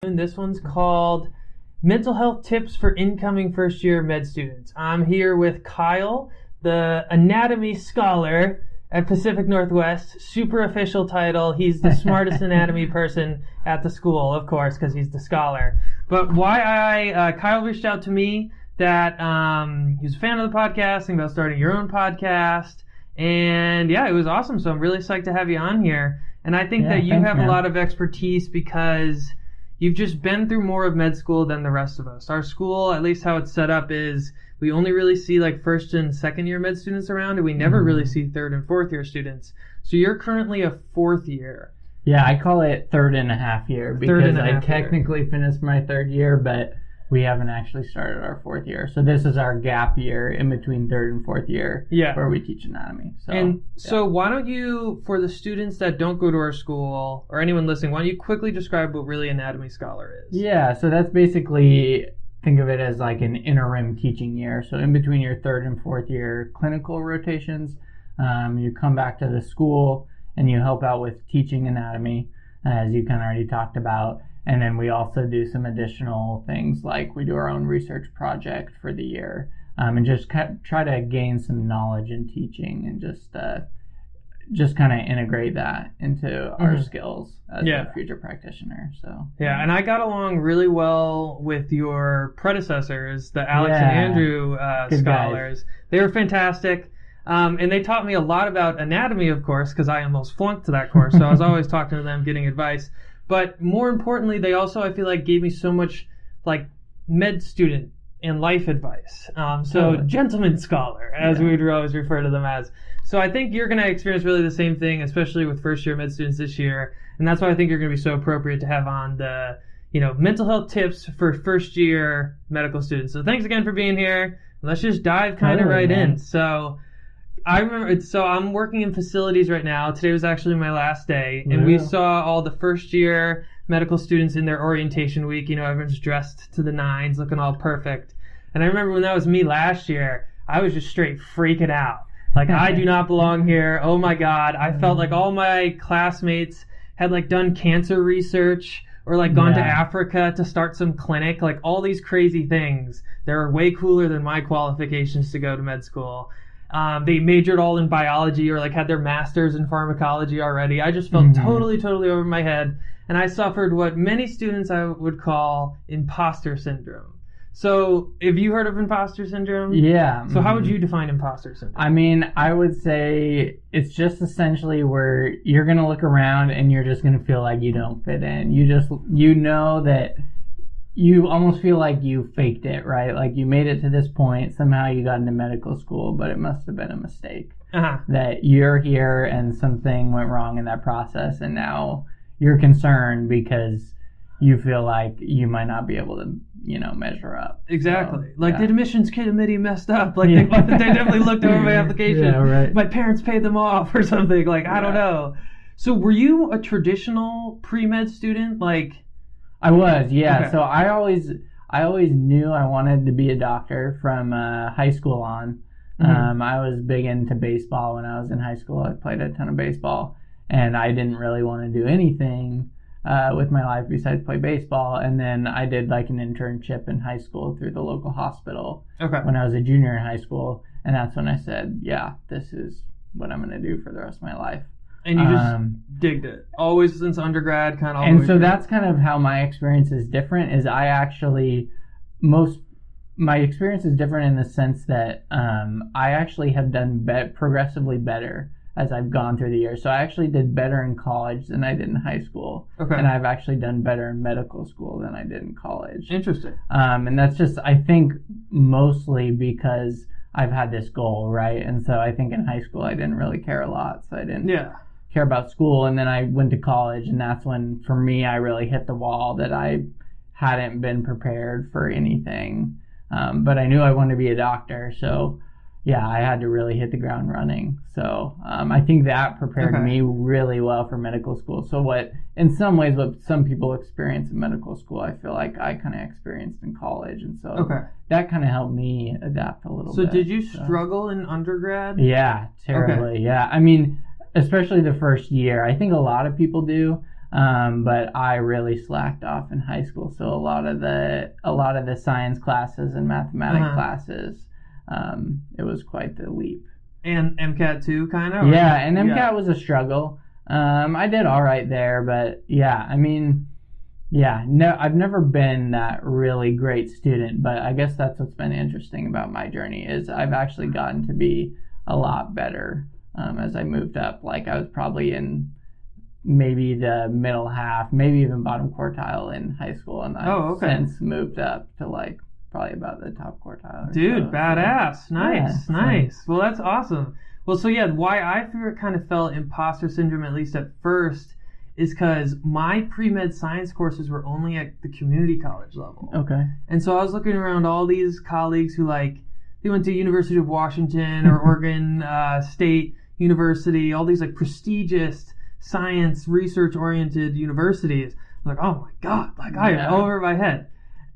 and this one's called Mental Health Tips for Incoming First Year Med Students. I'm here with Kyle, the anatomy scholar at Pacific Northwest. Super official title. He's the smartest anatomy person at the school, of course, because he's the scholar. But Kyle reached out to me that he's a fan of the podcast, thinking about starting your own podcast. And yeah, it was awesome. So I'm really psyched to have you on here. And I think that you have a lot of expertise because you've just been through more of med school than the rest of us. Our school, at least how it's set up, is we only really see like first and second year med students around, and we never really see third and fourth year students. So you're currently a fourth year. Yeah, I call it third and a half year because I technically finished my third year, but we haven't actually started our fourth year. So this is our gap year in between third and fourth year where we teach anatomy. So why don't you, for the students that don't go to our school or anyone listening, why don't you quickly describe what really anatomy scholar is? Yeah, so that's basically, think of it as like an interim teaching year. So in between your third and fourth year clinical rotations, you come back to the school and you help out with teaching anatomy, as you kind of already talked about. And then we also do some additional things like we do our own research project for the year, and just try to gain some knowledge in teaching and just kind of integrate that into our skills as a future practitioner. So and I got along really well with your predecessors, the Alex and Andrew scholars. They were fantastic. And they taught me a lot about anatomy, of course, because I almost flunked to that course. So I was always talking to them, getting advice. But more importantly, they also, I feel like, gave me so much like med student and life advice. Gentleman scholar, as we would always refer to them as. So I think you're going to experience really the same thing, especially with first year med students this year. And that's why I think you're going to be so appropriate to have on the, mental health tips for first year medical students. So thanks again for being here. Let's just dive kind of in. So I remember, I'm working in facilities right now. Today was actually my last day, and we saw all the first year medical students in their orientation week. Everyone's dressed to the nines, looking all perfect. And I remember when that was me last year, I was just straight freaking out. Like, I do not belong here. Oh my God. I felt like all my classmates had like done cancer research or like gone to Africa to start some clinic, like all these crazy things. They were way cooler than my qualifications to go to med school. They majored all in biology or like had their masters in pharmacology already. I just felt totally over my head. And I suffered what many students I would call imposter syndrome. So have you heard of imposter syndrome? Yeah. So how would you define imposter syndrome? I mean, I would say it's just essentially where you're going to look around and you're just going to feel like you don't fit in. You know that you almost feel like you faked it, right? Like you made it to this point, somehow you got into medical school, but it must have been a mistake. That you're here and something went wrong in that process, and now you're concerned because you feel like you might not be able to, measure up. Exactly. So, the admissions committee messed up. Like they definitely looked over my application. Yeah, right. My parents paid them off or something. Like, I don't know. So were you a traditional pre-med student? I was, yeah. Okay. So I always knew I wanted to be a doctor from high school on. I was big into baseball when I was in high school. I played a ton of baseball, and I didn't really want to do anything with my life besides play baseball. And then I did like an internship in high school through the local hospital when I was a junior in high school, and that's when I said, yeah, this is what I'm going to do for the rest of my life. And you just digged it. Always since undergrad, kind of. And so that's kind of how my experience is different. Is my experience is different in the sense that I actually have done progressively better as I've gone through the years. So I actually did better in college than I did in high school, and I've actually done better in medical school than I did in college. Interesting. And that's just, I think, mostly because I've had this goal, right? And so I think in high school I didn't really care a lot, so I didn't care about school. And then I went to college, and that's when, for me, I really hit the wall that I hadn't been prepared for anything. But I knew I wanted to be a doctor, so yeah, I had to really hit the ground running. So I think that prepared me really well for medical school. So what some people experience in medical school, I feel like I kind of experienced in college. And so that kind of helped me adapt a little bit. So did you struggle in undergrad? Yeah, terribly. Yeah. I mean, especially the first year. I think a lot of people do. But I really slacked off in high school. So a lot of the science classes and mathematics classes, it was quite the leap. And MCAT too, kind of? Yeah, and MCAT was a struggle. I did all right there, but I've never been that really great student, but I guess that's what's been interesting about my journey is I've actually gotten to be a lot better as I moved up. Like I was probably in maybe the middle half, maybe even bottom quartile in high school, and I've since moved up to like probably about the top quartile. Dude, so, badass. Nice. Well, that's awesome. Well, so yeah, why I kind of felt imposter syndrome, at least at first, is because my pre-med science courses were only at the community college level. Okay. And so I was looking around all these colleagues who they went to University of Washington or Oregon State University, all these prestigious science research-oriented universities. I'm like, oh my God, I am over my head.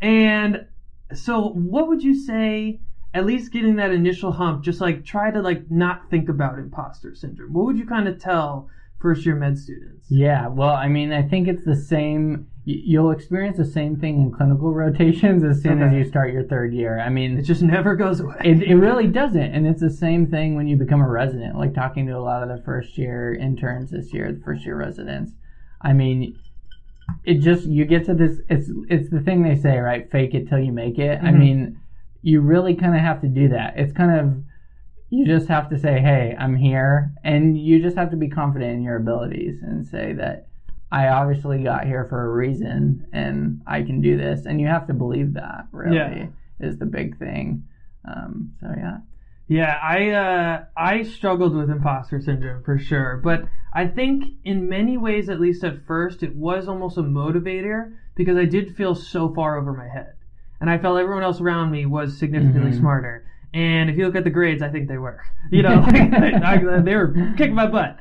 And so what would you say, at least getting that initial hump, just try to not think about imposter syndrome? What would you kind of tell first-year med students? Yeah, well, I think it's the same. You'll experience the same thing in clinical rotations as soon as you start your third year. It just never goes away. It really doesn't, and it's the same thing when you become a resident. Like talking to a lot of the first-year interns this year, the first-year residents. You get to this. It's the thing they say, right? Fake it till you make it. Mm-hmm. You really kind of have to do that. It's kind of. You just have to say, hey, I'm here. And you just have to be confident in your abilities and say that I obviously got here for a reason and I can do this. And you have to believe that, really, is the big thing. Yeah, I struggled with imposter syndrome for sure. But I think in many ways, at least at first, it was almost a motivator because I did feel so far over my head. And I felt everyone else around me was significantly smarter. And if you look at the grades, I think they were. They were kicking my butt.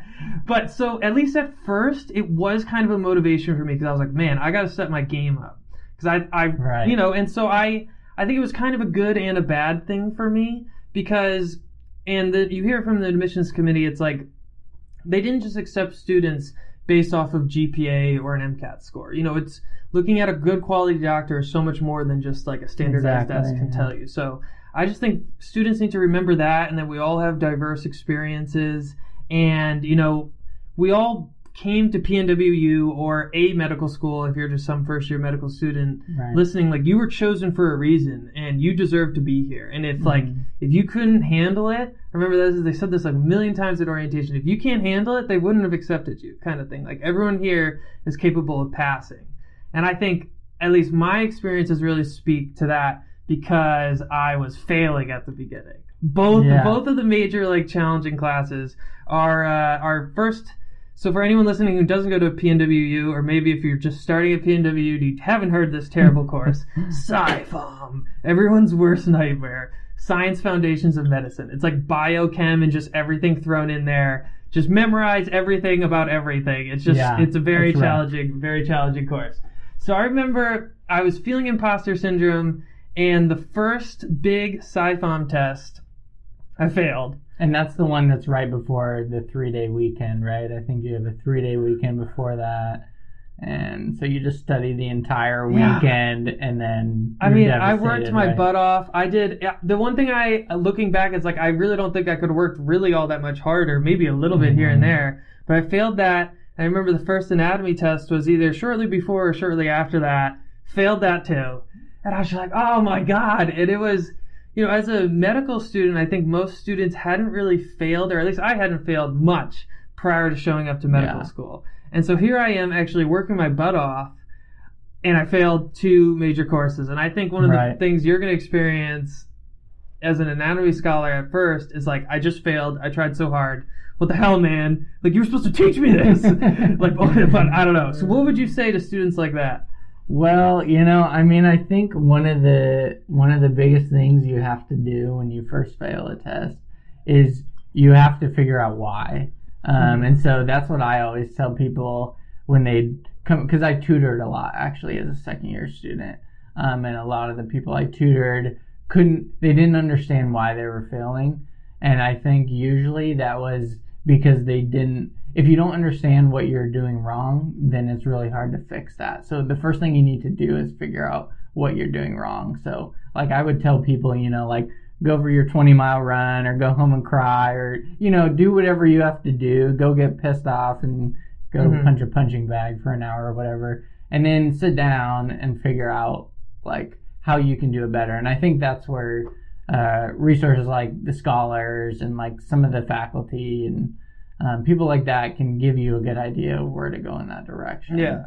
But so at least at first, it was kind of a motivation for me because I was like, man, I got to step my game up. Because and so I think it was kind of a good and a bad thing for me because, you hear from the admissions committee, it's like they didn't just accept students based off of GPA or an MCAT score. It's looking at a good quality doctor is so much more than just a standardized test can tell you. So I just think students need to remember that and that we all have diverse experiences and, we all came to PNWU or a medical school if you're just some first-year medical student listening, you were chosen for a reason and you deserve to be here. And if, if you couldn't handle it, remember they said this a million times at orientation, if you can't handle it, they wouldn't have accepted you kind of thing. Everyone here is capable of passing. And I think at least my experiences really speak to that. Because I was failing at the beginning. Both of the major challenging classes are first. So for anyone listening who doesn't go to a PNWU, or maybe if you're just starting at PNWU, you haven't heard this terrible course, Sci-Pharm, everyone's worst nightmare, Science Foundations of Medicine. It's like biochem and just everything thrown in there. Just memorize everything about everything. It's just it's a very challenging course. So I remember I was feeling imposter syndrome. And the first big Sci-Pharm test, I failed. And that's the one that's right before the 3-day weekend, right? I think you have a 3-day weekend before that. And so you just study the entire weekend and then I worked my butt off. I did. The one thing looking back, is I really don't think I could have worked really all that much harder, maybe a little bit here and there. But I failed that. I remember the first anatomy test was either shortly before or shortly after that. Failed that too. And I was just like, oh my God. And it was, as a medical student, I think most students hadn't really failed, or at least I hadn't failed much prior to showing up to medical school. And so here I am actually working my butt off, and I failed 2 major courses. And I think one of the things you're going to experience as an anatomy scholar at first is I just failed. I tried so hard. What the hell, man? You were supposed to teach me this. But I don't know. So what would you say to students like that? Well, I think one of the biggest things you have to do when you first fail a test is you have to figure out why. And so that's what I always tell people when they come, because I tutored a lot actually as a second-year student. And a lot of the people I tutored they didn't understand why they were failing. And I think usually that was because they didn't, if you don't understand what you're doing wrong, then it's really hard to fix that. So the first thing you need to do is figure out what you're doing wrong. So like I would tell people, like go for your 20-mile run or go home and cry or, do whatever you have to do. Go get pissed off and go punch a punching bag for an hour or whatever. And then sit down and figure out like how you can do it better. And I think that's where resources like the scholars and like some of the faculty and people like that can give you a good idea of where to go in that direction. Yeah.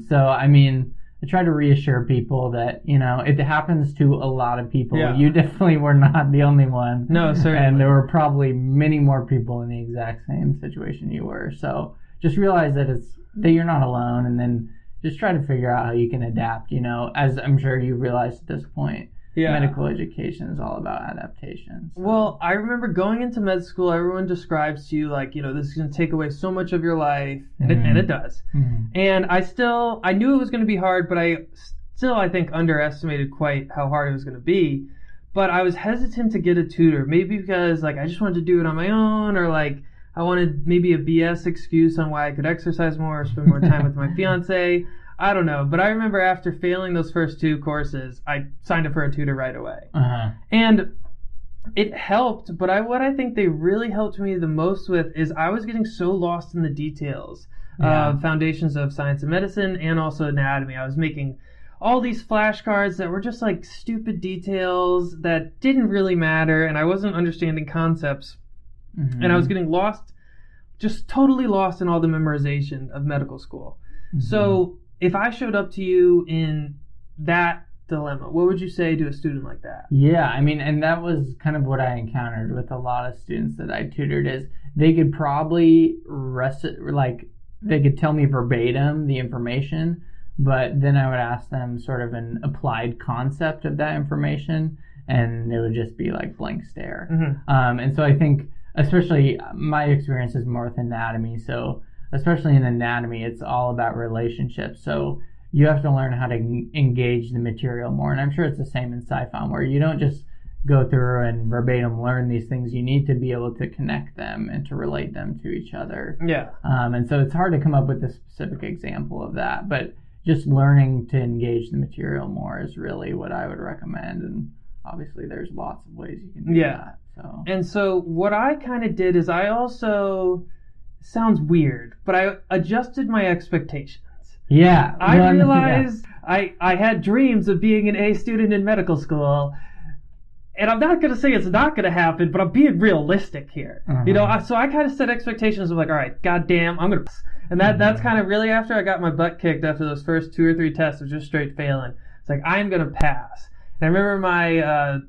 So, I mean, I try to reassure people that, it happens to a lot of people. Yeah. You definitely were not the only one. No, certainly. And there were probably many more people in the exact same situation you were. So just realize that that you're not alone, and then just try to figure out how you can adapt, as I'm sure you realized at this point. Yeah. Medical education is all about adaptation. So. Well, I remember going into med school, everyone describes to you like, this is going to take away so much of your life, and it does. Mm-hmm. And I knew it was going to be hard, but I think underestimated quite how hard it was going to be. But I was hesitant to get a tutor, maybe because like I just wanted to do it on my own, or like I wanted maybe a BS excuse on why I could exercise more or spend more time with my fiance. I don't know, but I remember after failing those first 2 courses, I signed up for a tutor right away. Uh-huh. And it helped, but what I think they really helped me the most with is I was getting so lost in the details of foundations of science and medicine and also anatomy. I was making all these flashcards that were just like stupid details that didn't really matter, and I wasn't understanding concepts. Mm-hmm. And I was getting lost, just totally lost in all the memorization of medical school. Mm-hmm. So if I showed up to you in that dilemma, what would you say to a student like that? Yeah, I mean, and that was kind of what I encountered with a lot of students that I tutored is they could probably they could tell me verbatim the information, but then I would ask them sort of an applied concept of that information, and it would just be like blank stare. Mm-hmm. And so I think, especially my experience is more with anatomy, so especially in anatomy, it's all about relationships. So you have to learn how to engage the material more. And I'm sure it's the same in SciPhon, where you don't just go through and verbatim learn these things. You need to be able to connect them and to relate them to each other. Yeah. And so it's hard to come up with a specific example of that. But just learning to engage the material more is really what I would recommend. And obviously there's lots of ways you can do that. So. And so what I kind of did is I also... sounds weird, but I adjusted my expectations. Yeah. I realized I had dreams of being an A student in medical school, and I'm not going to say it's not going to happen, but I'm being realistic here. Uh-huh. So I kind of set expectations of like, all right, goddamn, I'm going to... And that's kind of really after I got my butt kicked after those first 2 or 3 tests of just straight failing. It's like, I'm going to pass. And I remember my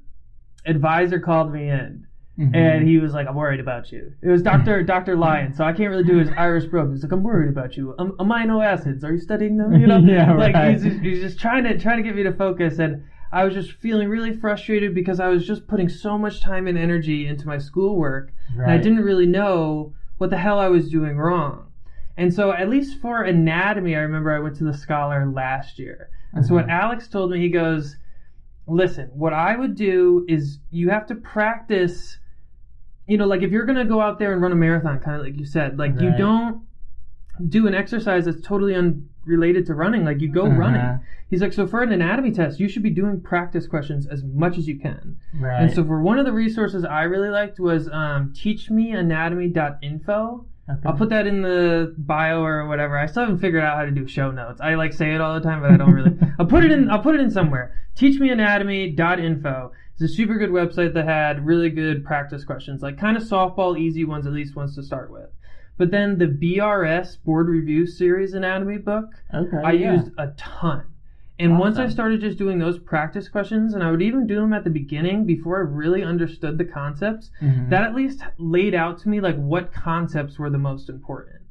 advisor called me in. Mm-hmm. And he was like, I'm worried about you. It was Dr. Lyon, so I can't really do his Irish brogue. He's like, I'm worried about you. Amino acids, are you studying them? Yeah, like right. he's just trying to get me to focus, and I was just feeling really frustrated because I was just putting so much time and energy into my schoolwork, and I didn't really know what the hell I was doing wrong. And so at least for anatomy, I remember I went to the scholar last year. And so what Alex told me, he goes, listen, what I would do is you have to practice... like if you're going to go out there and run a marathon, kind of like you said, like you don't do an exercise that's totally unrelated to running. Like you go running. He's like, so for an anatomy test, you should be doing practice questions as much as you can. Right. And so for one of the resources I really liked was teachmeanatomy.info. Okay. I'll put that in the bio or whatever. I still haven't figured out how to do show notes. I say it all the time, but I don't really. I'll put it in somewhere. Teachmeanatomy.info. It's a super good website that had really good practice questions, like kind of softball, easy ones, at least ones to start with. But then the BRS Board Review Series Anatomy book, I used a ton. And once I started just doing those practice questions, and I would even do them at the beginning before I really understood the concepts, that at least laid out to me like what concepts were the most important.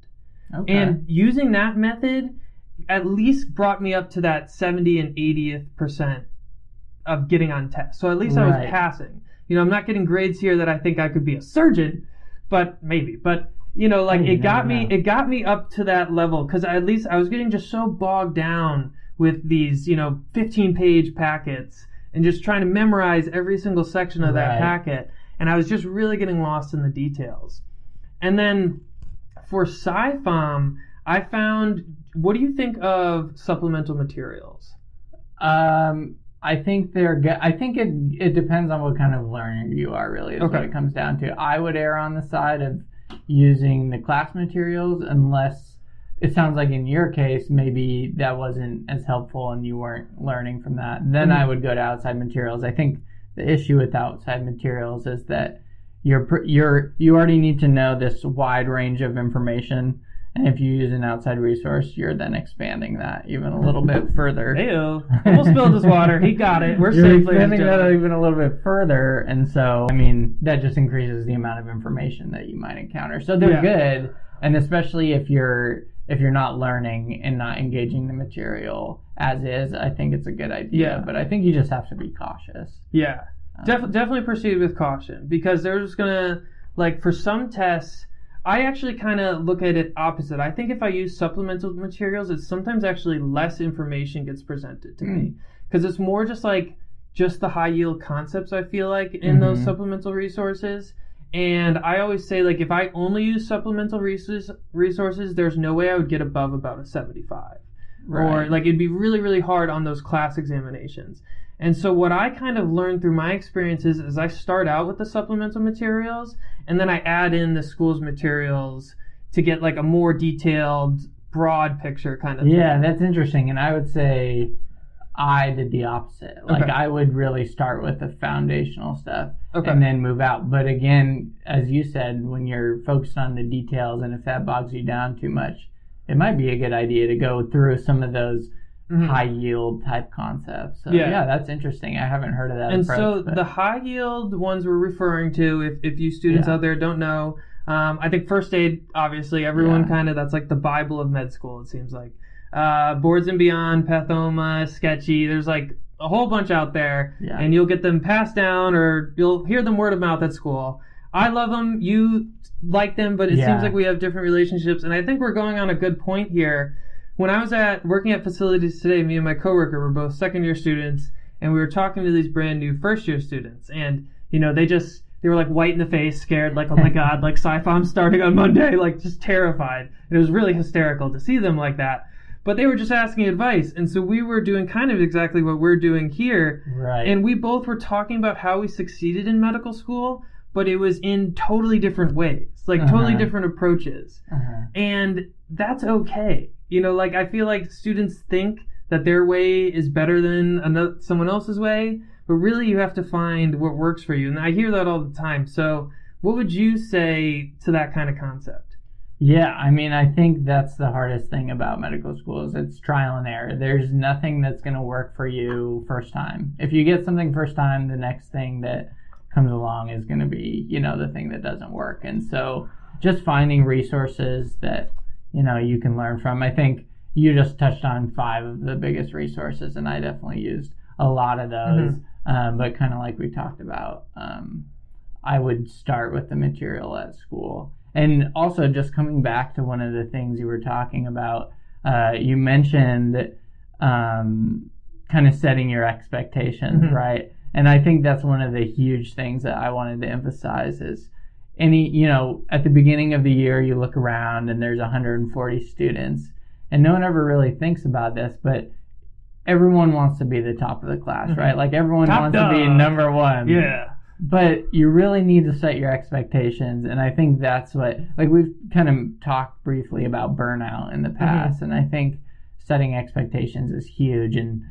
Okay. And using that method at least brought me up to that 70 and 80th percent of getting on tests. So at least I was passing. I'm not getting grades here that I think I could be a surgeon, but maybe. But it got me up to that level, because at least I was getting just so bogged down with these 15-page packets and just trying to memorize every single section of that packet, and I was just really getting lost in the details. And then for Sci-Pharm, I found, what do you think of supplemental materials? I think they're good. I think it depends on what kind of learner you are, really, is what it comes down to. I would err on the side of using the class materials unless it sounds like in your case, maybe that wasn't as helpful and you weren't learning from that. Then I would go to outside materials. I think the issue with outside materials is that you already need to know this wide range of information. And if you use an outside resource, you're then expanding that even a little bit further. Hey-o. Almost spilled his water. He got it. We're safe. You're expanding that even a little bit further. And so, I mean, that just increases the amount of information that you might encounter. So they're good. And especially if you're not learning and not engaging the material as is, I think it's a good idea. But I think you just have to be cautious. Yeah. Definitely proceed with caution, because they're just going to, like, for some tests, I actually kind of look at it opposite. I think if I use supplemental materials, it's sometimes actually less information gets presented to me, because it's more just the high yield concepts, I feel like, in those supplemental resources. And I always say, like, if I only use supplemental resources, there's no way I would get above about a 75. Or, like, it'd be really, really hard on those class examinations. And so what I kind of learned through my experiences is I start out with the supplemental materials, and then I add in the school's materials to get, like, a more detailed, broad picture kind of thing. Yeah, that's interesting. And I would say I did the opposite. Like, I would really start with the foundational stuff and then move out. But again, as you said, when you're focused on the details, and if that bogs you down too much, it might be a good idea to go through some of those high yield type concepts. So yeah, that's interesting. I haven't heard of that and approach. So the high yield ones we're referring to, if you students out there don't know, I think first aid, obviously, everyone kind of, that's like the Bible of med school, it seems like. Boards and Beyond, Pathoma, Sketchy, there's like a whole bunch out there, and you'll get them passed down, or you'll hear them word of mouth at school. I love them, you like them, but it seems like we have different relationships, and I think we're going on a good point here. When I was working at facilities today, me and my coworker were both second-year students, and we were talking to these brand new first-year students, and, you know, they were like white in the face, scared, like, oh my God, like Sci-Pharm's starting on Monday, like just terrified. It was really hysterical to see them like that. But they were just asking advice, and so we were doing kind of exactly what we're doing here. Right. And we both were talking about how we succeeded in medical school, but it was in totally different ways, like totally different approaches. And that's okay. You know, like, I feel like students think that their way is better than someone else's way, but really you have to find what works for you. And I hear that all the time. So what would you say to that kind of concept? Yeah, I mean, I think that's the hardest thing about medical school is it's trial and error. There's nothing that's going to work for you first time. If you get something first time, the next thing that comes along is going to be, you know, the thing that doesn't work. And so just finding resources that, you know, you can learn from. I think you just touched on 5 of the biggest resources, and I definitely used a lot of those. But kind of like we talked about, I would start with the material at school. And also, just coming back to one of the things you were talking about, you mentioned kind of setting your expectations, right? And I think that's one of the huge things that I wanted to emphasize is at the beginning of the year, you look around and there's 140 students, and no one ever really thinks about this, but everyone wants to be the top of the class, right? Like, everyone wants to be number one. Yeah. But you really need to set your expectations, and I think that's what, like, we've kind of talked briefly about burnout in the past, and I think setting expectations is huge, and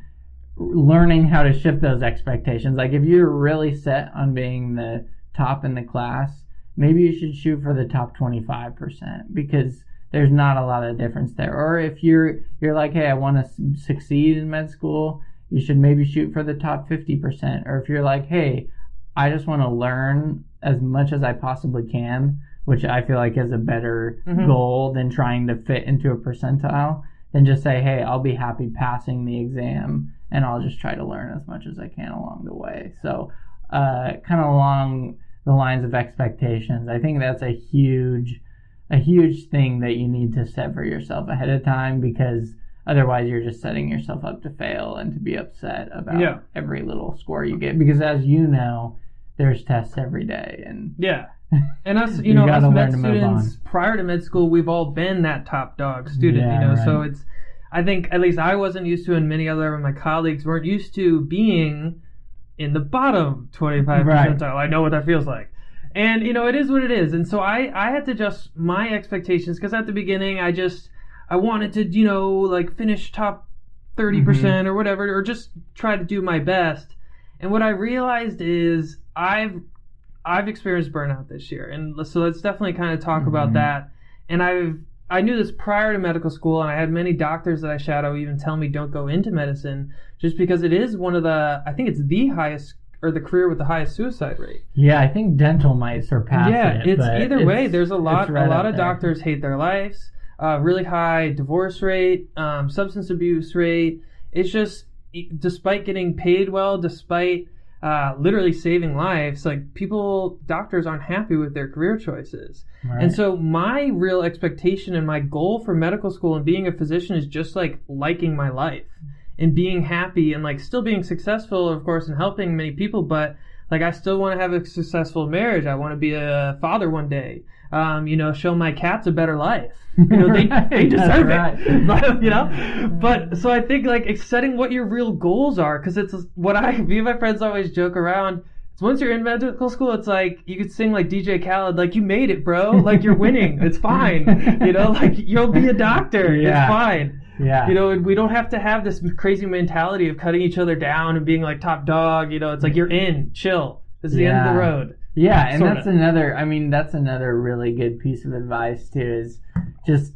learning how to shift those expectations. Like, if you're really set on being the top in the class, maybe you should shoot for the top 25%, because there's not a lot of difference there. Or if you're like, hey, I want to succeed in med school, you should maybe shoot for the top 50%. Or if you're like, hey, I just want to learn as much as I possibly can, which I feel like is a better goal than trying to fit into a percentile, then just say, hey, I'll be happy passing the exam, and I'll just try to learn as much as I can along the way. So kind of along the lines of expectations, I think that's a huge thing that you need to set for yourself ahead of time, because otherwise you're just setting yourself up to fail and to be upset about every little score you get. Because as you know, there's tests every day. And and us, us med students prior to med school, we've all been that top dog student, so it's, I think at least I wasn't used to, and many other of my colleagues weren't used to being in the bottom 25 percentile. I know what that feels like. And, it is what it is. And so I had to adjust my expectations, because at the beginning I wanted to, finish top 30% or whatever, or just try to do my best. And what I realized is I've experienced burnout this year. And so let's definitely kind of talk about that. And I knew this prior to medical school, and I had many doctors that I shadow even tell me don't go into medicine, just because it is one of I think it's the highest, or the career with the highest suicide rate. Yeah, I think dental might surpass it. Yeah, it's either way. There's a lot of doctors hate their lives, really high divorce rate, substance abuse rate. It's just, despite getting paid well, despite literally saving lives, doctors aren't happy with their career choices. Right. And so my real expectation and my goal for medical school and being a physician is just liking my life and being happy and still being successful, of course, and helping many people. But I still want to have a successful marriage. I want to be a father one day. Show my cats a better life. They deserve it. But so I think setting what your real goals are, because it's what me and my friends always joke around. It's once you're in medical school, it's you could sing DJ Khaled, you made it, bro. You're winning. It's fine. You'll be a doctor. Yeah. It's fine. Yeah. We don't have to have this crazy mentality of cutting each other down and being top dog. It's you're in, chill. This is the end of the road. Yeah, and that's another really good piece of advice too, is just,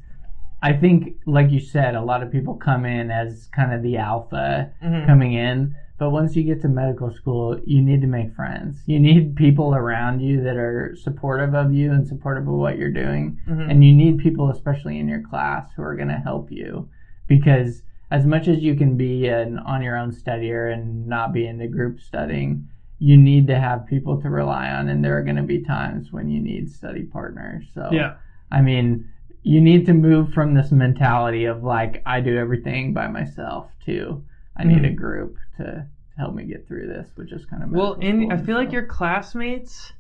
I think, like you said, a lot of people come in as kind of the alpha coming in, but once you get to medical school, you need to make friends. You need people around you that are supportive of you and supportive of what you're doing, and you need people, especially in your class, who are going to help you, because as much as you can be an on your own studier and not be into group studying, you need to have people to rely on, and there are going to be times when you need study partners. So, you need to move from this mentality of I do everything by myself to I need a group to help me get through this, which is kind of and I feel your classmates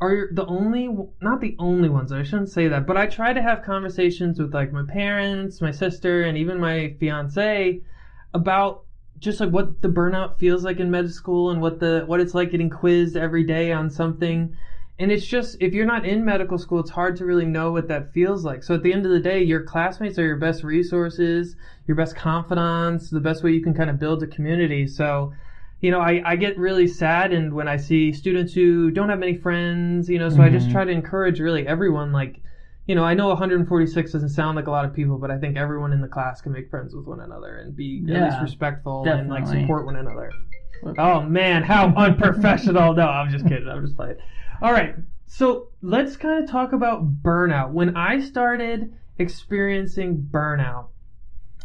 are not the only ones. I shouldn't say that, but I try to have conversations with my parents, my sister, and even my fiance about just what the burnout feels like in med school, and what it's like getting quizzed every day on something. And it's just, if you're not in medical school, it's hard to really know what that feels like. So at the end of the day, your classmates are your best resources, your best confidants, the best way you can kind of build a community. So, I get really sad and when I see students who don't have many friends, so I just try to encourage really everyone, I know 146 doesn't sound like a lot of people, but I think everyone in the class can make friends with one another and be at least respectful and support one another. Oh man, how unprofessional. No, I'm just kidding. I'm just playing. All right. So let's kind of talk about burnout. When I started experiencing burnout,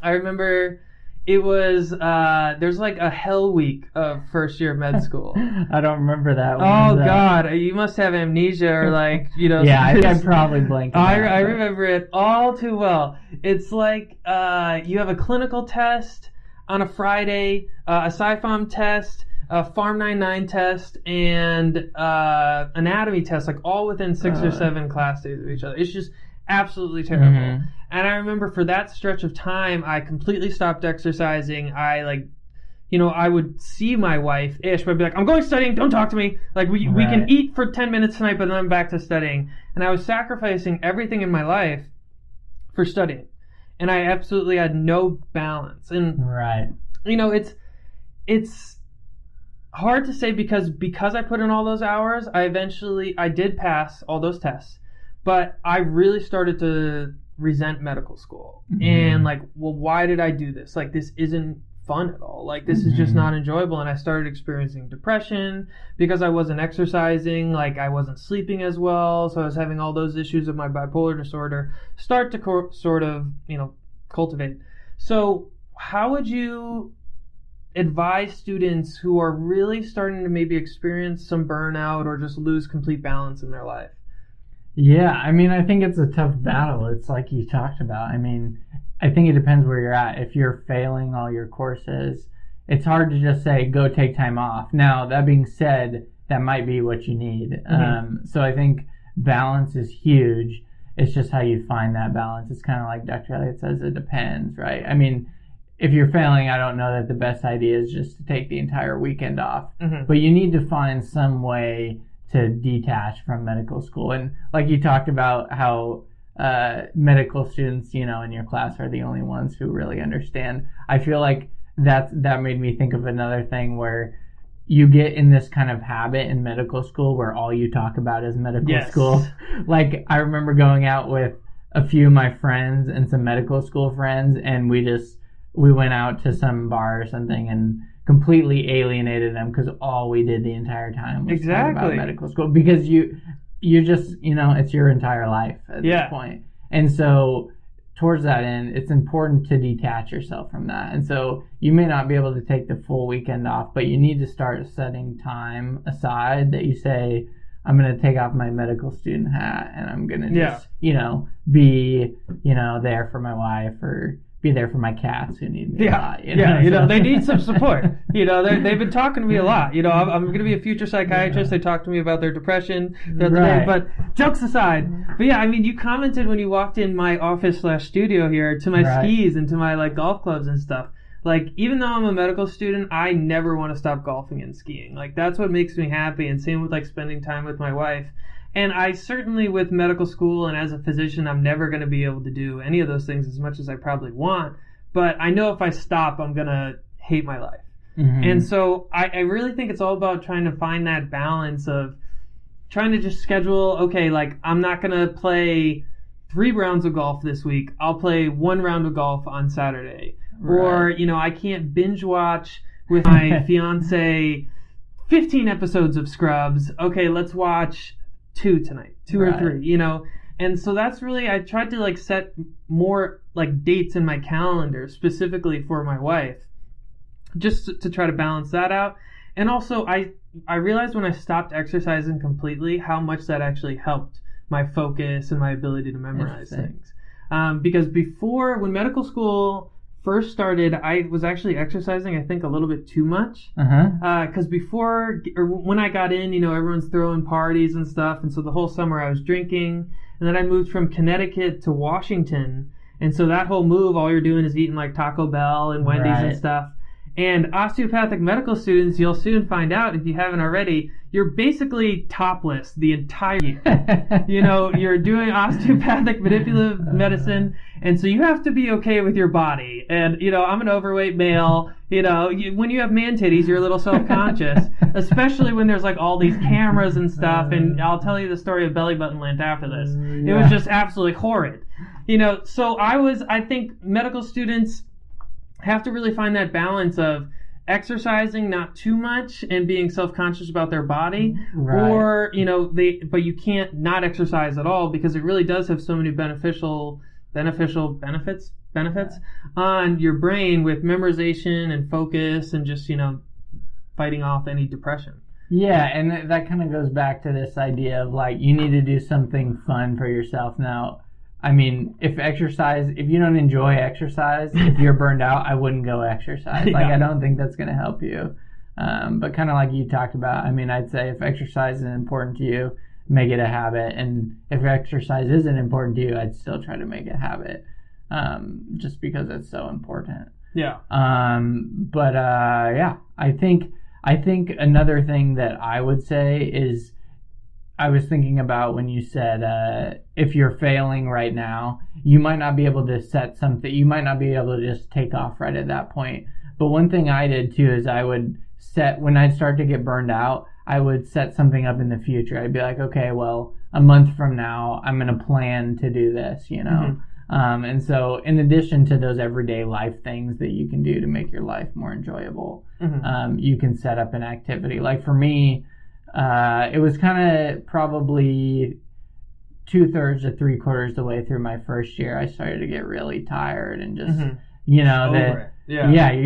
I remember it was, there's a hell week of first year of med school. I don't remember that one. Oh, God. You must have amnesia or yeah, I probably blanked. I remember it all too well. It's you have a clinical test on a Friday, a SciFOM test, a Pharm 99 test, and anatomy test, all within 6 or 7 class days of each other. It's just absolutely terrible. And I remember for that stretch of time, I completely stopped exercising. I I would see my wife ish, but I'd be I'm going studying, don't talk to me. We can eat for 10 minutes tonight, but then I'm back to studying. And I was sacrificing everything in my life for studying. And I absolutely had no balance. And it's hard to say because I put in all those hours, I did pass all those tests. But I really started to resent medical school. And why did I do this? This isn't fun at all. This is just not enjoyable. And I started experiencing depression because I wasn't exercising. I wasn't sleeping as well. So I was having all those issues of my bipolar disorder start to sort of, cultivate. So how would you advise students who are really starting to maybe experience some burnout or just lose complete balance in their life? Yeah, I think it's a tough battle. It's like you talked about. I think it depends where you're at. If you're failing all your courses, it's hard to just say, go take time off. Now, that being said, that might be what you need. So I think balance is huge. It's just how you find that balance. It's kind of like Dr. Elliott says, it depends, right? I mean, if you're failing, I don't know that the best idea is just to take the entire weekend off. But you need to find some way to detach from medical school. And like you talked about how medical students, in your class are the only ones who really understand. I feel like that made me think of another thing where you get in this kind of habit in medical school where all you talk about is medical school. Like, I remember going out with a few of my friends and some medical school friends, and we went out to some bar or something and completely alienated them because all we did the entire time was talk about medical school. Because you just, it's your entire life at this point. And so towards that end, it's important to detach yourself from that. And so you may not be able to take the full weekend off, but you need to start setting time aside that you say, I'm going to take off my medical student hat and I'm going to just, be, there for my wife or be there for my cats who need me a lot. They need some support. They've been talking to me a lot. I'm going to be a future psychiatrist. They talk to me about their depression throughout the day. But jokes aside, you commented when you walked in my office/studio here to my skis and to my golf clubs and stuff. Even though I'm a medical student, I never want to stop golfing and skiing. That's what makes me happy. And same with spending time with my wife. And I certainly, with medical school and as a physician, I'm never going to be able to do any of those things as much as I probably want. But I know if I stop, I'm going to hate my life. And so I really think it's all about trying to find that balance of trying to just schedule, I'm not going to play 3 rounds of golf this week. I'll play 1 round of golf on Saturday. Or, I can't binge watch with my fiance 15 episodes of Scrubs. Okay, let's watch 2 tonight, 2 or 3, and so that's really, I tried to set more dates in my calendar specifically for my wife, just to try to balance that out. And also I realized when I stopped exercising completely how much that actually helped my focus and my ability to memorize things, because before, when medical school first started, I was actually exercising, I think, a little bit too much. Because when I got in, everyone's throwing parties and stuff. And so the whole summer I was drinking. And then I moved from Connecticut to Washington. And so that whole move, all you're doing is eating Taco Bell and Wendy's and stuff. And osteopathic medical students, you'll soon find out, if you haven't already, you're basically topless the entire year. You're doing osteopathic manipulative medicine, and so you have to be okay with your body. And, I'm an overweight male. When you have man titties, you're a little self-conscious, especially when there's all these cameras and stuff. And I'll tell you the story of belly button lint after this. It was just absolutely horrid. So I think medical students have to really find that balance of exercising not too much and being self-conscious about their body, or but you can't not exercise at all, because it really does have so many benefits on your brain with memorization and focus and just fighting off any depression. And that kind of goes back to this idea of you need to do something fun for yourself. Now, I mean, if you don't enjoy exercise, if you're burned out, I wouldn't go exercise. I don't think that's going to help you. But kind of like you talked about, I'd say if exercise is important to you, make it a habit. And if exercise isn't important to you, I'd still try to make it a habit, just because it's so important. I think another thing that I would say is, I was thinking about when you said, if you're failing right now, you might not be able to set something, you might not be able to just take off right at that point. But one thing I did too is I would when I'd start to get burned out, I would set something up in the future. I'd be like, okay, well, a month from now, I'm going to plan to do this, and so in addition to those everyday life things that you can do to make your life more enjoyable, you can set up an activity. For me, it was kind of probably 2/3 to 3/4 the way through my first year, I started to get really tired and just, you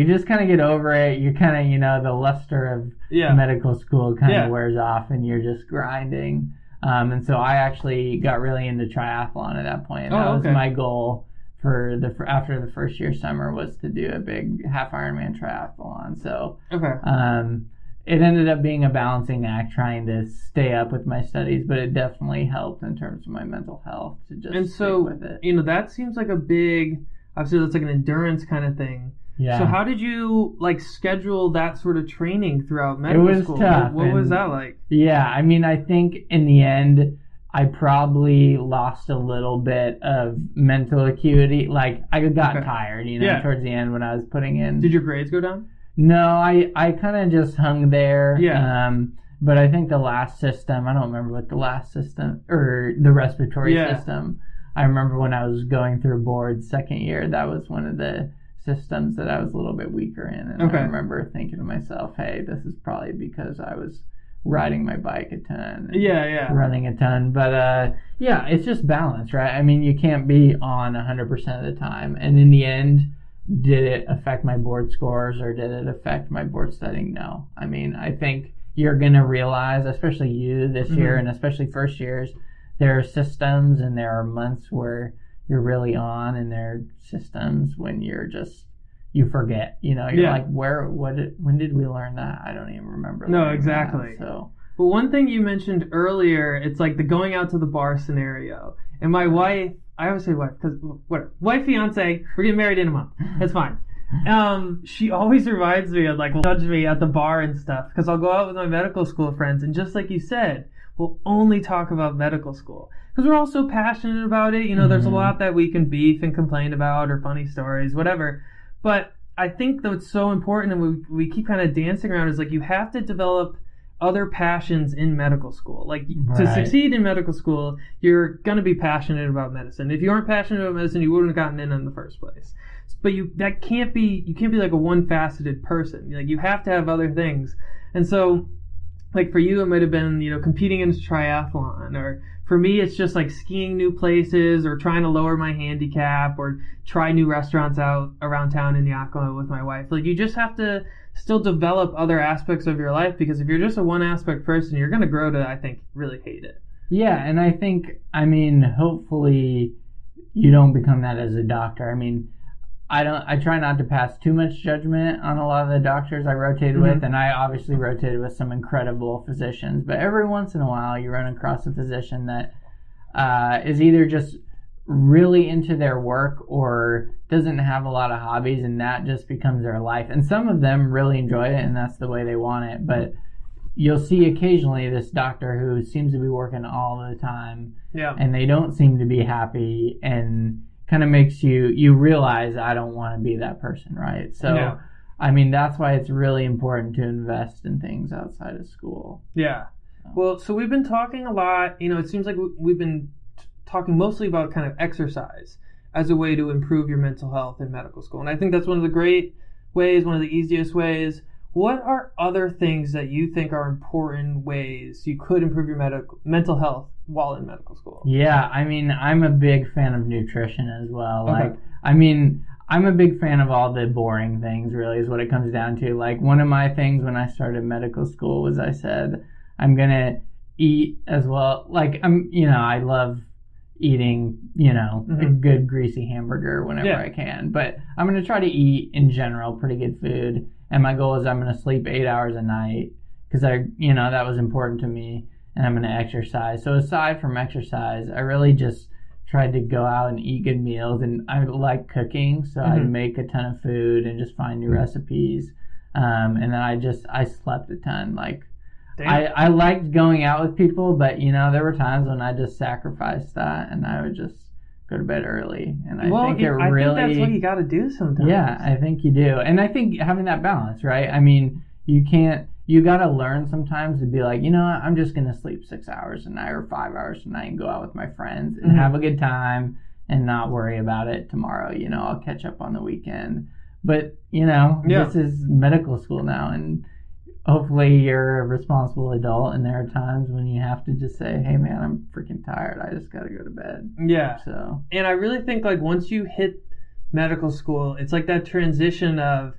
just kind of get over it. You kind of, the luster of medical school kind of wears off and you're just grinding. And so I actually got really into triathlon at that point. That was my goal for after the first year summer, was to do a big half Ironman triathlon. So, it ended up being a balancing act trying to stay up with my studies, but it definitely helped in terms of my mental health to just stick with it. You know, that seems like a big, obviously that's like an endurance kind of thing. Yeah. So how did you like schedule that sort of training throughout medical school? It was tough. What was that like? Yeah, I mean, I think in the end, I probably lost a little bit of mental acuity. Like, I got tired, you know, towards the end when I was putting in. Did your grades go down? No, I kind of just hung there. Yeah. But I think the last system, I don't remember what the last system, or the respiratory system. I remember when I was going through boards second year, that was one of the systems that I was a little bit weaker in. And I remember thinking to myself, hey, this is probably because I was riding my bike a ton. Running a ton. But it's just balance, right? I mean, you can't be on 100% of the time. And in the end, did it affect my board scores or did it affect my board studying? No. I mean, I think you're going to realize, especially you this year and especially first years, there are systems and there are months where you're really on, and there are systems when you forget, you know, you're like, when did we learn that? I don't even remember. No, exactly. So, well, one thing you mentioned earlier, it's like the going out to the bar scenario. And my wife, I always say wife, because whatever, wife, fiance, we're getting married in a month. It's fine. She always reminds me of like, judge me at the bar and stuff, because I'll go out with my medical school friends, and just like you said, we'll only talk about medical school because we're all so passionate about it. You know, there's a lot that we can beef and complain about, or funny stories, whatever. But I think that what's so important, and we keep kind of dancing around, is like you have to develop other passions in medical school. Like to succeed in medical school, you're going to be passionate about medicine. If you aren't passionate about medicine, you wouldn't have gotten in the first place. But you can't be like a one-faceted person. Like you have to have other things. And so, like for you, it might have been, you know, competing in a triathlon, or for me, it's just like skiing new places or trying to lower my handicap or try new restaurants out around town in Yakima with my wife. Like you just have to still develop other aspects of your life, because if you're just a one aspect person, you're going to grow to, I think, really hate it. Yeah. And I think, I mean, hopefully you don't become that as a doctor. I mean, I try not to pass too much judgment on a lot of the doctors I rotated with, and I obviously rotated with some incredible physicians, but every once in a while you run across a physician that is either just really into their work or doesn't have a lot of hobbies, and that just becomes their life. And some of them really enjoy it, and that's the way they want it, but you'll see occasionally this doctor who seems to be working all the time, and they don't seem to be happy, and kind of makes you realize I don't want to be that person, right? So, I mean, that's why it's really important to invest in things outside of school. Yeah. Well, so we've been talking a lot, you know, it seems like we've been talking mostly about kind of exercise as a way to improve your mental health in medical school. And I think that's one of the great ways, one of the easiest ways. What are other things that you think are important ways you could improve your mental health while in medical school? Yeah, I mean, I'm a big fan of nutrition as well. Like, I mean, I'm a big fan of all the boring things, really, is what it comes down to. Like, one of my things when I started medical school was I said, I'm going to eat as well. Like, I love eating, a good greasy hamburger whenever I can. But I'm going to try to eat, in general, pretty good food. And my goal is I'm going to sleep 8 hours a night because that was important to me. And I'm going to exercise. So aside from exercise, I really just tried to go out and eat good meals. And I like cooking, so I'd make a ton of food and just find new recipes. And then I slept a ton. Like, I liked going out with people, but, there were times when I just sacrificed that and I would just go to bed early. And I think that's what you got to do sometimes. Yeah, I think you do. And I think having that balance, right? I mean, you got to learn sometimes to be like, I'm just going to sleep 6 hours a night or 5 hours a night and go out with my friends and have a good time and not worry about it tomorrow. I'll catch up on the weekend. But, this is medical school now, and hopefully you're a responsible adult, and there are times when you have to just say, hey, man, I'm freaking tired. I just got to go to bed. Yeah. So, and I really think, like, once you hit medical school, it's like that transition of,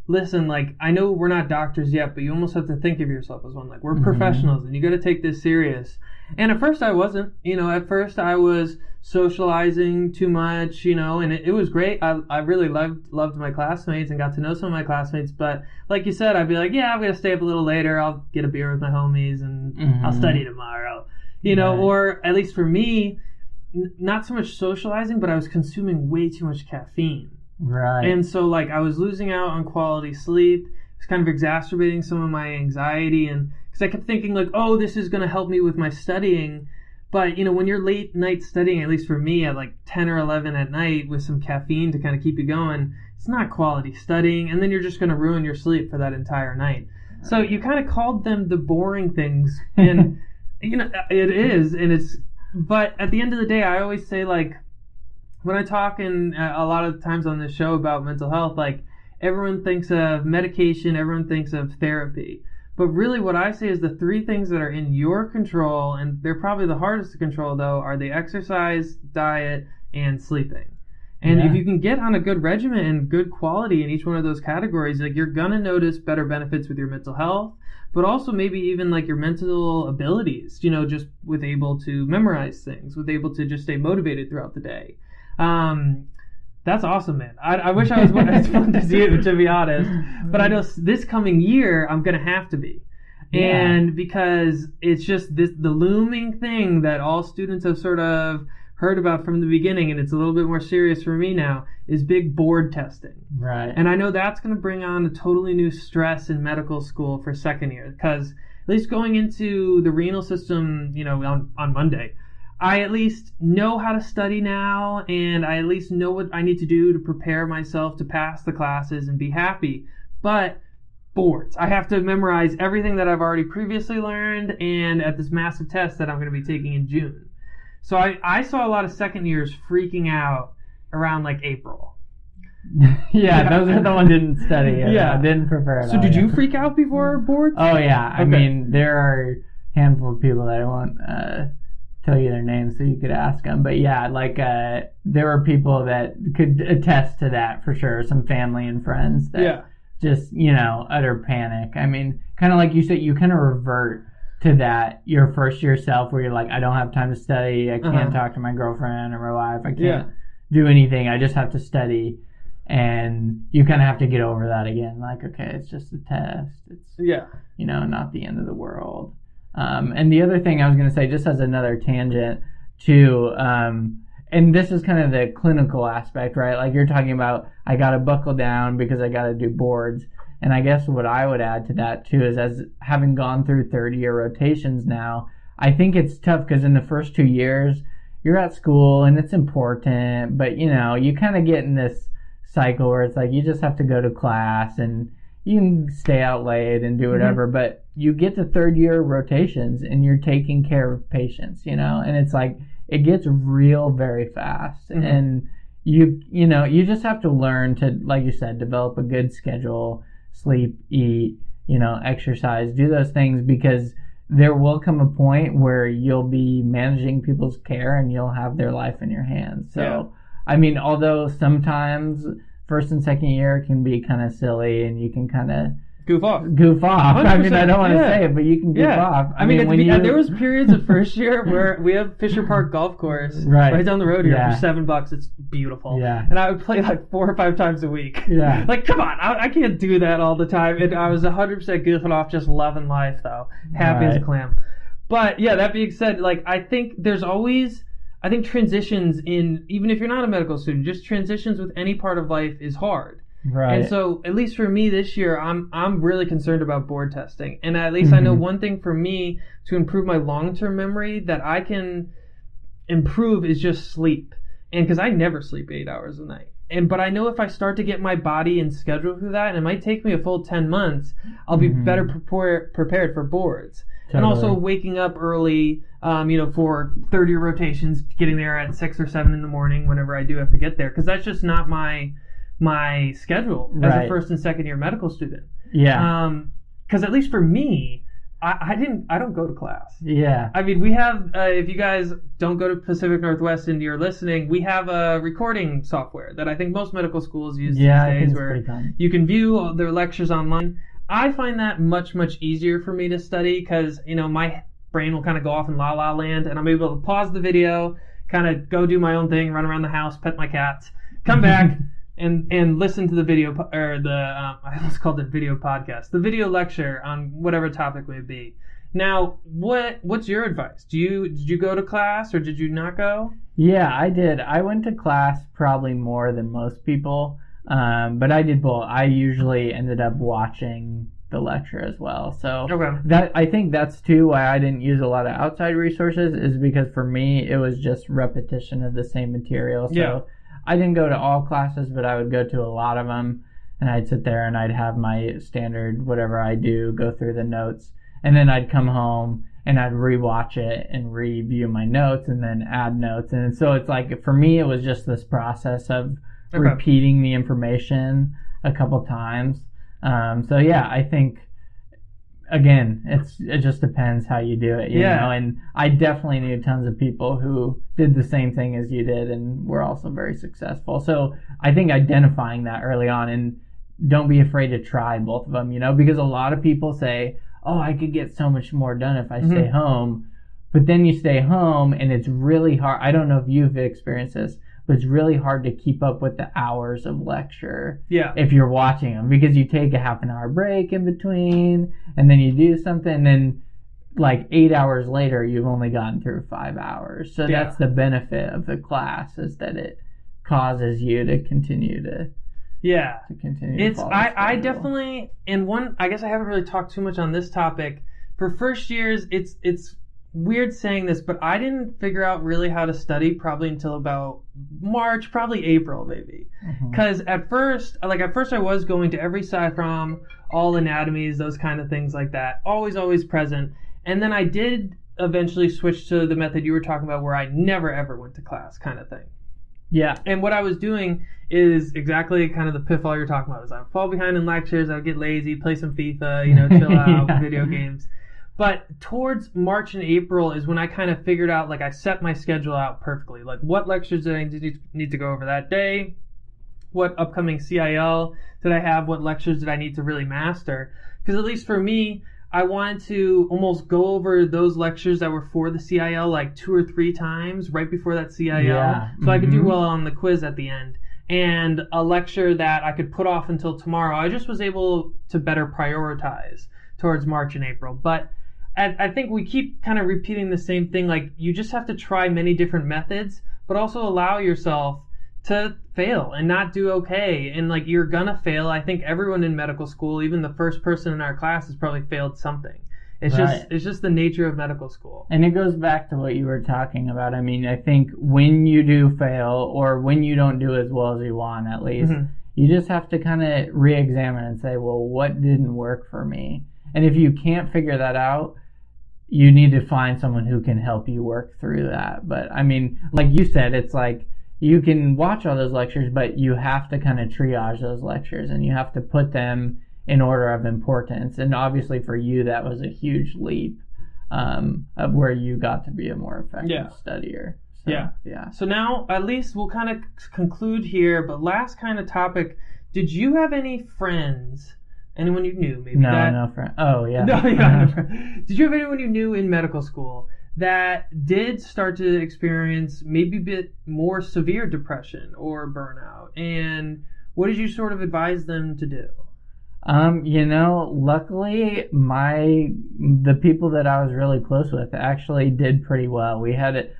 listen, like, I know we're not doctors yet, but you almost have to think of yourself as one. Like, we're professionals, and you got to take this serious. And at first I wasn't. At first I was socializing too much, and it was great. I really loved my classmates and got to know some of my classmates. But like you said, I'd be like, yeah, I'm going to stay up a little later. I'll get a beer with my homies, and I'll study tomorrow. Or at least for me, not so much socializing, but I was consuming way too much caffeine. Right. And so, like, I was losing out on quality sleep. It was kind of exacerbating some of my anxiety, and because I kept thinking, like, oh, this is going to help me with my studying. But, when you're late night studying, at least for me, at like 10 or 11 at night with some caffeine to kind of keep you going, it's not quality studying, and then you're just going to ruin your sleep for that entire night. So you kind of called them the boring things, and, it is, and it's, but at the end of the day, I always say, like, when I talk and a lot of times on this show about mental health, like, everyone thinks of medication, everyone thinks of therapy. But really what I say is the 3 things that are in your control, and they're probably the hardest to control though, are the exercise, diet, and sleeping. And if you can get on a good regimen and good quality in each one of those categories, like, you're going to notice better benefits with your mental health, but also maybe even like your mental abilities, just with able to memorize things, with able to just stay motivated throughout the day. That's awesome, man. I wish I was as fun as you, to be honest. But I know this coming year, I'm going to have to be. Yeah. And because it's just the looming thing that all students have sort of heard about from the beginning, and it's a little bit more serious for me now, is big board testing. Right. And I know that's going to bring on a totally new stress in medical school for second year, because at least going into the renal system, on Monday, I at least know how to study now, and I at least know what I need to do to prepare myself to pass the classes and be happy. But boards, I have to memorize everything that I've already previously learned, and at this massive test that I'm going to be taking in June. So I saw a lot of second years freaking out around like April. Those are the ones that didn't study. I didn't prepare it. So did you freak out before boards? Oh yeah. Okay. I mean, there are a handful of people that I won't tell you their names so you could ask them. But there were people that could attest to that for sure. Some family and friends that just, utter panic. I mean, kind of like you said, you kind of revert to that your first year self where you're like, I don't have time to study. I can't talk to my girlfriend or my wife. I can't do anything. I just have to study. And you kind of have to get over that again. Like, okay, it's just a test. It's, not the end of the world. And the other thing I was going to say, just as another tangent too, and this is kind of the clinical aspect, right? Like you're talking about, I got to buckle down because I got to do boards. And I guess what I would add to that too is, as having gone through 30-year rotations now, I think it's tough because in the first 2 years, you're at school and it's important, but you kind of get in this cycle where it's like you just have to go to class and you can stay out late and do whatever, but you get to 3rd-year rotations and you're taking care of patients, and it's like it gets real very fast. And you just have to learn to, like you said, develop a good schedule, sleep, eat, exercise, do those things, because there will come a point where you'll be managing people's care and you'll have their life in your hands. So, I mean, although sometimes first and second year can be kind of silly and you can kind of goof off. 100%. I mean, I don't want to say it, but you can goof off. I mean, there was periods of first year where we have Fisher Park Golf Course right down the road here for $7. It's beautiful. Yeah. And I would play like 4 or 5 times a week. Yeah. Like, come on, I can't do that all the time. And I was 100% goofing off, just loving life though, happy as a clam. But that being said, like, I think there's always, transitions in, even if you're not a medical student, just transitions with any part of life is hard. Right. And so, at least for me this year, I'm really concerned about board testing. And at least I know one thing for me to improve my long-term memory that I can improve is just sleep. And because I never sleep 8 hours a night. But I know if I start to get my body and schedule through that, and it might take me a full 10 months, I'll be better prepared for boards. Totally. And also waking up early, for 30 rotations, getting there at 6 or 7 in the morning whenever I do have to get there. Because that's just not my schedule as a first and second year medical student. Yeah. Because at least for me, I don't go to class. Yeah. I mean, we have, if you guys don't go to Pacific Northwest and you're listening, we have a recording software that I think most medical schools use these days where you can view their lectures online. I find that much, much easier for me to study because, my brain will kind of go off in la la land and I'm able to pause the video, kind of go do my own thing, run around the house, pet my cats, come back and listen to the video, or I almost called it video podcast, the video lecture on whatever topic may be. Now, what's your advice? Did you go to class or did you not go? Yeah, I did. I went to class probably more than most people, but I did both. I usually ended up watching the lecture as well. So I think that's too why I didn't use a lot of outside resources, is because for me it was just repetition of the same material. So I didn't go to all classes, but I would go to a lot of them, and I'd sit there and I'd have my standard whatever I do, go through the notes, and then I'd come home and I'd rewatch it and review my notes and then add notes. And so it's like, for me, it was just this process of repeating the information a couple times. So yeah, I think, again, it just depends how you do it, you know, and I definitely knew tons of people who did the same thing as you did and were also very successful. So I think identifying that early on, and don't be afraid to try both of them, because a lot of people say, oh, I could get so much more done if I stay home. But then you stay home and it's really hard. I don't know if you've experienced this, but it's really hard to keep up with the hours of lecture if you're watching them, because you take a half an hour break in between and then you do something, and then like 8 hours later you've only gotten through 5 hours. So that's the benefit of the class, is that it causes you to continue to continue. I definitely, and I guess I haven't really talked too much on this topic. For first years, it's weird saying this, but I didn't figure out really how to study probably until about March, probably April maybe. Because at first I was going to every sci-prom, all anatomies, those kind of things like that, always present. And then I did eventually switch to the method you were talking about, where I never ever went to class kind of thing. Yeah. And what I was doing is exactly kind of the pitfall you're talking about. Is I would fall behind in lectures, I would get lazy, play some FIFA, chill out, video games. But towards March and April is when I kind of figured out, like, I set my schedule out perfectly. Like, what lectures did I need to go over that day? What upcoming CIL did I have? What lectures did I need to really master? Because at least for me, I wanted to almost go over those lectures that were for the CIL like 2 or 3 times right before that CIL. So I could do well on the quiz at the end. And a lecture that I could put off until tomorrow, I just was able to better prioritize towards March and April. But I think we keep kind of repeating the same thing. Like, you just have to try many different methods, but also allow yourself to fail and not do okay. And like, you're gonna fail. I think everyone in medical school, even the first person in our class, has probably failed something. It's just the nature of medical school. And it goes back to what you were talking about. I mean, I think when you do fail, or when you don't do as well as you want, at least, you just have to kind of re-examine and say, well, what didn't work for me? And if you can't figure that out, you need to find someone who can help you work through that. But I mean, like you said, it's like, you can watch all those lectures, but you have to kind of triage those lectures, and you have to put them in order of importance. And obviously for you, that was a huge leap of where you got to be a more effective studier. So, So now, at least we'll kind of conclude here, but last kind of topic, did you have any friends, anyone you knew maybe? No friend. Oh, yeah. No, no friend. Did you have anyone you knew in medical school that did start to experience maybe a bit more severe depression or burnout? And what did you sort of advise them to do? Luckily the people that I was really close with actually did pretty well. We had it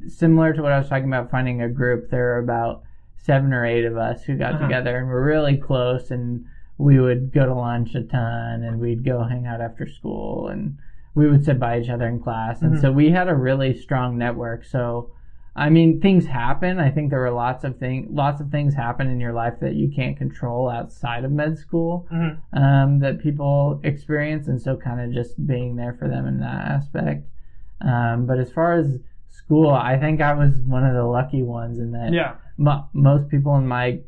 similar to what I was talking about, finding a group. There were about 7 or 8 of us who got together, and we're really close, and we would go to lunch a ton, and we'd go hang out after school, and we would sit by each other in class. And so we had a really strong network. So, I mean, things happen. I think there were lots of things happen in your life that you can't control outside of med school, that people experience. And so kind of just being there for them in that aspect. But as far as school, I think I was one of the lucky ones in that most people in my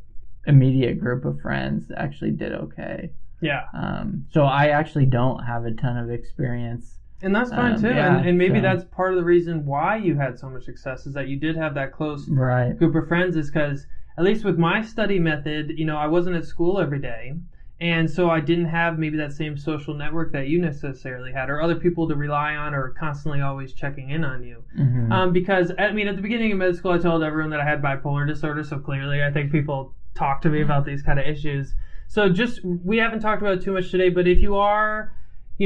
immediate group of friends actually did okay. Yeah. So I actually don't have a ton of experience. And that's fine too. And maybe that's part of the reason why you had so much success is that you did have that close group of friends, is because, at least with my study method, I wasn't at school every day. And so I didn't have maybe that same social network that you necessarily had, or other people to rely on, or constantly always checking in on you. Because, at the beginning of med school, I told everyone that I had bipolar disorder, so clearly I think people talk to me about these kind of issues. So we haven't talked about it too much today, but if you are,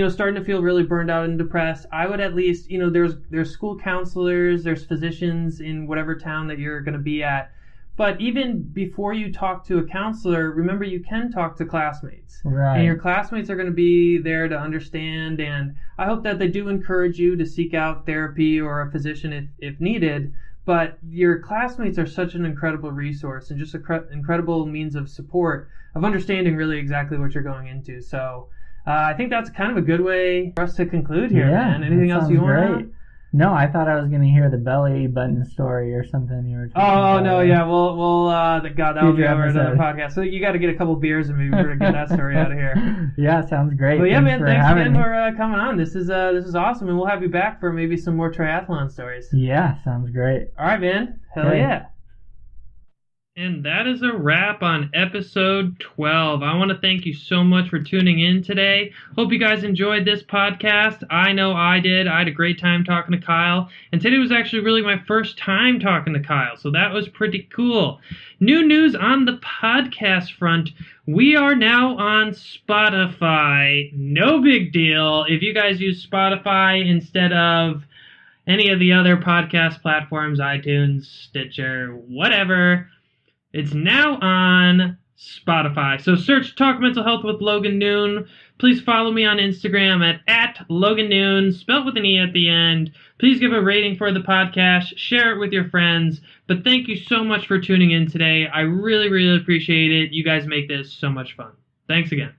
starting to feel really burned out and depressed, I would at least, there's school counselors, there's physicians in whatever town that you're going to be at. But even before you talk to a counselor, remember you can talk to classmates. Right. And your classmates are going to be there to understand. And I hope that they do encourage you to seek out therapy or a physician if needed. But your classmates are such an incredible resource and just an incredible means of support, of understanding really exactly what you're going into. So I think that's kind of a good way for us to conclude here, man. Anything else you want to? No, I thought I was going to hear the belly button story or something you were talking about. Oh, no, yeah. We'll God, that will be over another podcast. So you got to get a couple beers and maybe we're going to get that story out of here. Yeah, sounds great. Well, yeah, man, thanks again for coming on. This is awesome, and we'll have you back for maybe some more triathlon stories. Yeah, sounds great. All right, man. Hell yeah. And that is a wrap on episode 12. I want to thank you so much for tuning in today. Hope you guys enjoyed this podcast. I know I did. I had a great time talking to Kyle. And today was actually really my first time talking to Kyle, so that was pretty cool. New news on the podcast front. We are now on Spotify. No big deal. If you guys use Spotify instead of any of the other podcast platforms, iTunes, Stitcher, whatever, it's now on Spotify. So search Talk Mental Health with Logan Noon. Please follow me on Instagram at Logan Noon, spelled with an E at the end. Please give a rating for the podcast. Share it with your friends. But thank you so much for tuning in today. I really, really appreciate it. You guys make this so much fun. Thanks again.